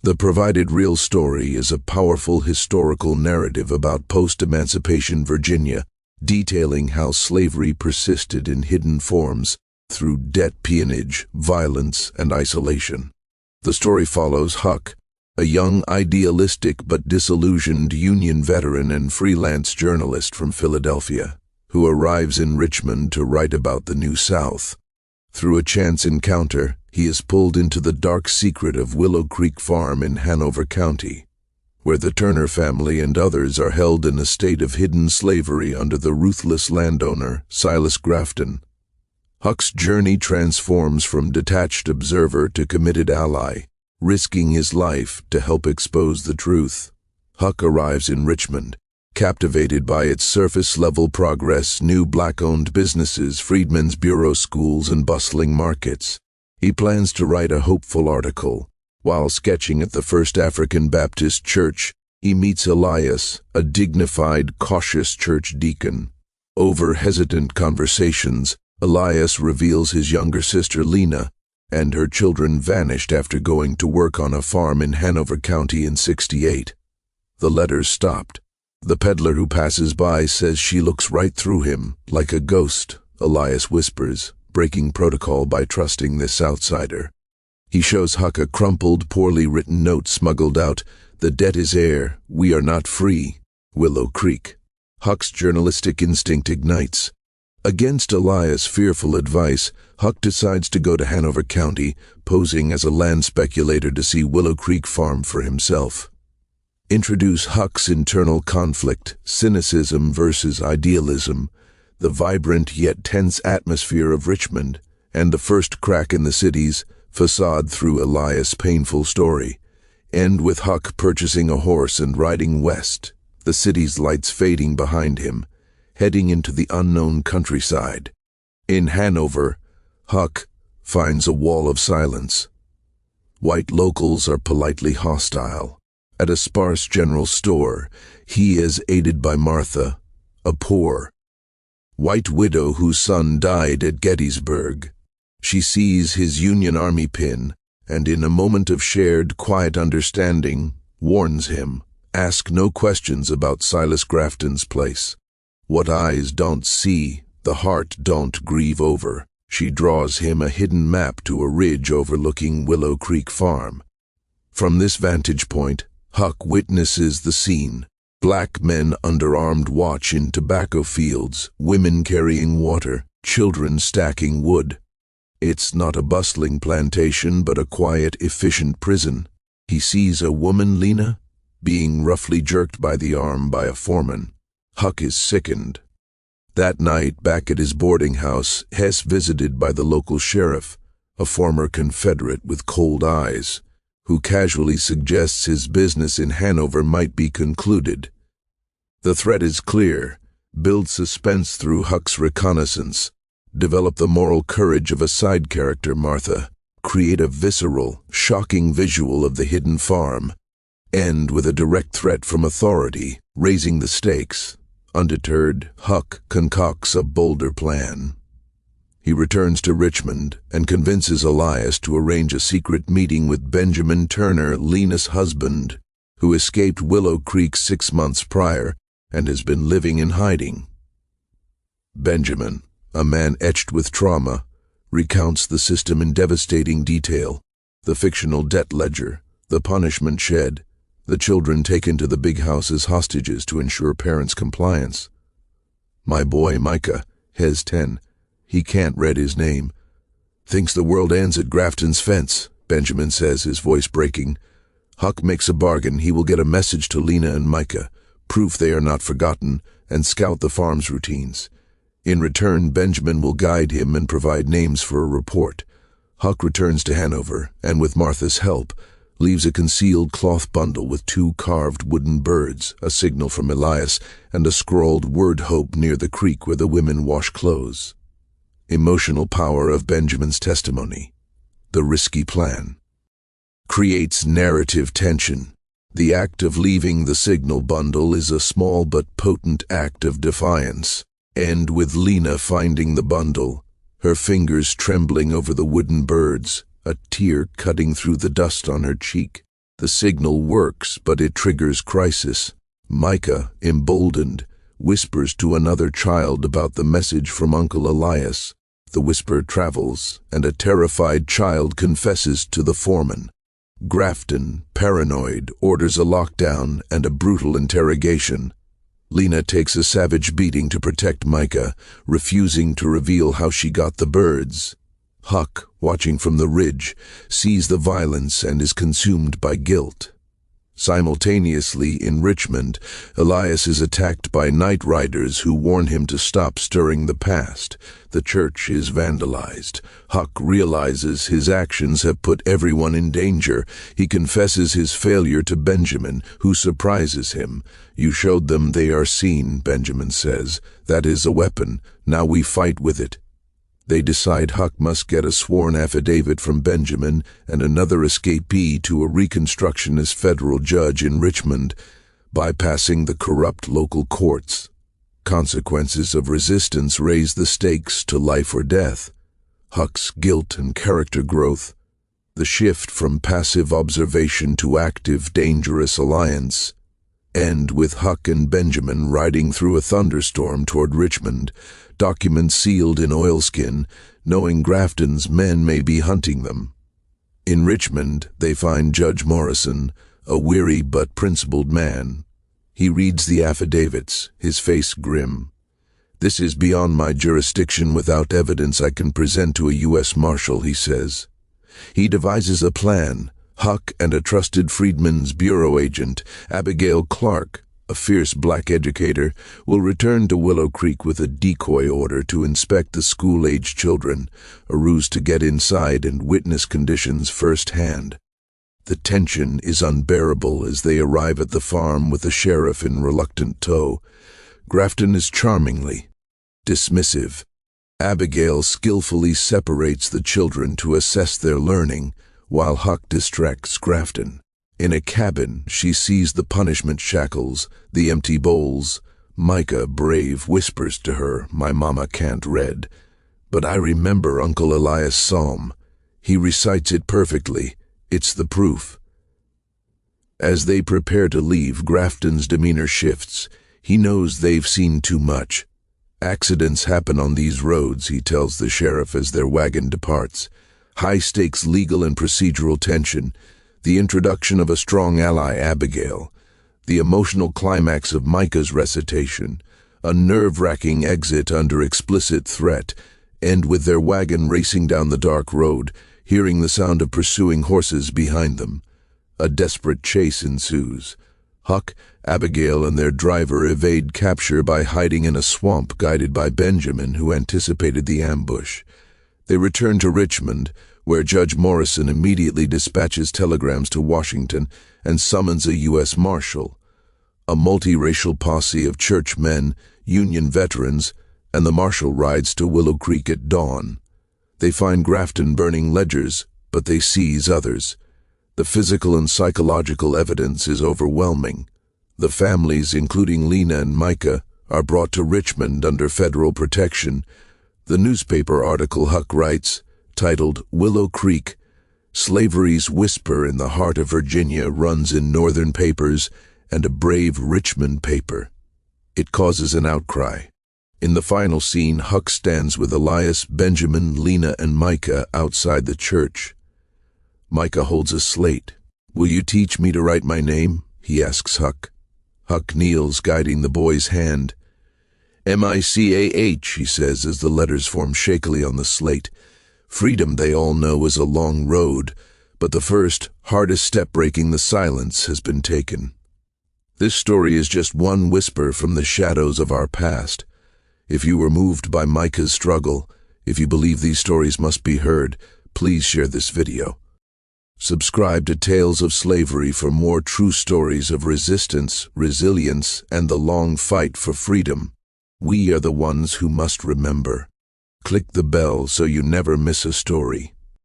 The provided real story is a powerful historical narrative about post-emancipation Virginia, detailing how slavery persisted in hidden forms through debt peonage, violence, and isolation. The story follows Huck, a young, idealistic but disillusioned Union veteran and freelance journalist from Philadelphia, who arrives in Richmond to write about the New South. Through a chance encounter, he is pulled into the dark secret of Willow Creek Farm in Hanover County, where the Turner family and others are held in a state of hidden slavery under the ruthless landowner, Silas Grafton. Huck's journey transforms from detached observer to committed ally, risking his life to help expose the truth. Huck arrives in Richmond, captivated by its surface-level progress, new black-owned businesses, Freedmen's Bureau schools, and bustling markets. He plans to write a hopeful article. While sketching at the First African Baptist Church, he meets Elias, a dignified, cautious church deacon. Over hesitant conversations, Elias reveals his younger sister Lena, and her children vanished after going to work on a farm in Hanover County in '68. The letters stopped. The peddler who passes by says she looks right through him, like a ghost, Elias whispers, breaking protocol by trusting this outsider. He shows Huck a crumpled, poorly written note smuggled out, "The debt is heir, we are not free, Willow Creek." Huck's journalistic instinct ignites. Against Elias' fearful advice, Huck decides to go to Hanover County, posing as a land speculator to see Willow Creek Farm for himself. Introduce Huck's internal conflict, cynicism versus idealism, the vibrant yet tense atmosphere of Richmond, and the first crack in the city's facade through Elias' painful story. End with Huck purchasing a horse and riding west, the city's lights fading behind him, heading into the unknown countryside. In Hanover, Huck finds a wall of silence. White locals are politely hostile. At a sparse general store, he is aided by Martha, a poor, white widow whose son died at Gettysburg. She sees his Union Army pin, and in a moment of shared, quiet understanding, warns him, ask no questions about Silas Grafton's place. What eyes don't see, the heart don't grieve over. She draws him a hidden map to a ridge overlooking Willow Creek Farm. From this vantage point, Huck witnesses the scene. Black men under armed watch in tobacco fields, women carrying water, children stacking wood. It's not a bustling plantation, but a quiet, efficient prison. He sees a woman, Lena, being roughly jerked by the arm by a foreman. Huck is sickened. That night, back at his boarding house, Hess visited by the local sheriff, a former Confederate with cold eyes, who casually suggests his business in Hanover might be concluded. The threat is clear. Build suspense through Huck's reconnaissance. Develop the moral courage of a side character, Martha. Create a visceral, shocking visual of the hidden farm. End with a direct threat from authority, raising the stakes. Undeterred, Huck concocts a bolder plan. He returns to Richmond and convinces Elias to arrange a secret meeting with Benjamin Turner, Lena's husband, who escaped Willow Creek 6 months prior and has been living in hiding. Benjamin, a man etched with trauma, recounts the system in devastating detail: the fictional debt ledger, the punishment shed, the children taken to the big house as hostages to ensure parents' compliance. My boy Micah, Hez 10, he can't read his name, thinks the world ends at Grafton's fence, Benjamin says, his voice breaking. Huck makes a bargain. He will get a message to Lena and Micah, proof they are not forgotten, and scout the farm's routines. In return, Benjamin will guide him and provide names for a report. Huck returns to Hanover, and with Martha's help, leaves a concealed cloth bundle with 2 carved wooden birds, a signal from Elias, and a scrawled word hope near the creek where the women wash clothes. Emotional power of Benjamin's testimony. The risky plan. Creates narrative tension. The act of leaving the signal bundle is a small but potent act of defiance. End with Lena finding the bundle, her fingers trembling over the wooden birds, a tear cutting through the dust on her cheek. The signal works, but it triggers crisis. Micah, emboldened, whispers to another child about the message from Uncle Elias. The whisper travels, and a terrified child confesses to the foreman. Grafton, paranoid, orders a lockdown and a brutal interrogation. Lena takes a savage beating to protect Micah, refusing to reveal how she got the birds. Huck, watching from the ridge, sees the violence and is consumed by guilt. Simultaneously, in Richmond, Elias is attacked by night riders who warn him to stop stirring the past. The church is vandalized. Huck realizes his actions have put everyone in danger. He confesses his failure to Benjamin, who surprises him. "You showed them they are seen," Benjamin says. "That is a weapon. Now we fight with it." They decide Huck must get a sworn affidavit from Benjamin and another escapee to a Reconstructionist federal judge in Richmond, bypassing the corrupt local courts. Consequences of resistance raise the stakes to life or death. Huck's guilt and character growth. The shift from passive observation to active, dangerous alliance. End with Huck and Benjamin riding through a thunderstorm toward Richmond, documents sealed in oilskin, knowing Grafton's men may be hunting them. In Richmond, they find Judge Morrison, a weary but principled man. He reads the affidavits, his face grim. "This is beyond my jurisdiction without evidence I can present to a U.S. Marshal," he says. He devises a plan. Huck and a trusted Freedmen's Bureau agent, Abigail Clark, a fierce black educator, will return to Willow Creek with a decoy order to inspect the school-age children, a ruse to get inside and witness conditions firsthand. The tension is unbearable as they arrive at the farm with the sheriff in reluctant tow. Grafton is charmingly dismissive. Abigail skillfully separates the children to assess their learning, while Huck distracts Grafton. In a cabin, she sees the punishment shackles, the empty bowls. Micah, brave, whispers to her, "My mama can't read. But I remember Uncle Elias' psalm. He recites it perfectly. It's the proof." As they prepare to leave, Grafton's demeanor shifts. He knows they've seen too much. "Accidents happen on these roads," he tells the sheriff as their wagon departs. High-stakes legal and procedural tension. The introduction of a strong ally, Abigail, the emotional climax of Micah's recitation, a nerve-wracking exit under explicit threat, end with their wagon racing down the dark road, hearing the sound of pursuing horses behind them. A desperate chase ensues. Huck, Abigail, and their driver evade capture by hiding in a swamp guided by Benjamin, who anticipated the ambush. They return to Richmond, where Judge Morrison immediately dispatches telegrams to Washington and summons a U.S. Marshal. A multiracial posse of churchmen, Union veterans, and the Marshal rides to Willow Creek at dawn. They find Grafton burning ledgers, but they seize others. The physical and psychological evidence is overwhelming. The families, including Lena and Micah, are brought to Richmond under federal protection. The newspaper article Huck writes, titled "Willow Creek, Slavery's Whisper in the Heart of Virginia," runs in northern papers and a brave Richmond paper. It causes an outcry. In the final scene, Huck stands with Elias, Benjamin, Lena, and Micah outside the church. Micah holds a slate. "Will you teach me to write my name?" he asks Huck. Huck kneels, guiding the boy's hand. "M-I-C-A-H, he says as the letters form shakily on the slate. Freedom, they all know, is a long road, but the first, hardest step breaking the silence has been taken. This story is just one whisper from the shadows of our past. If you were moved by Micah's struggle, if you believe these stories must be heard, please share this video. Subscribe to Tales of Slavery for more true stories of resistance, resilience, and the long fight for freedom. We are the ones who must remember. Click the bell so you never miss a story.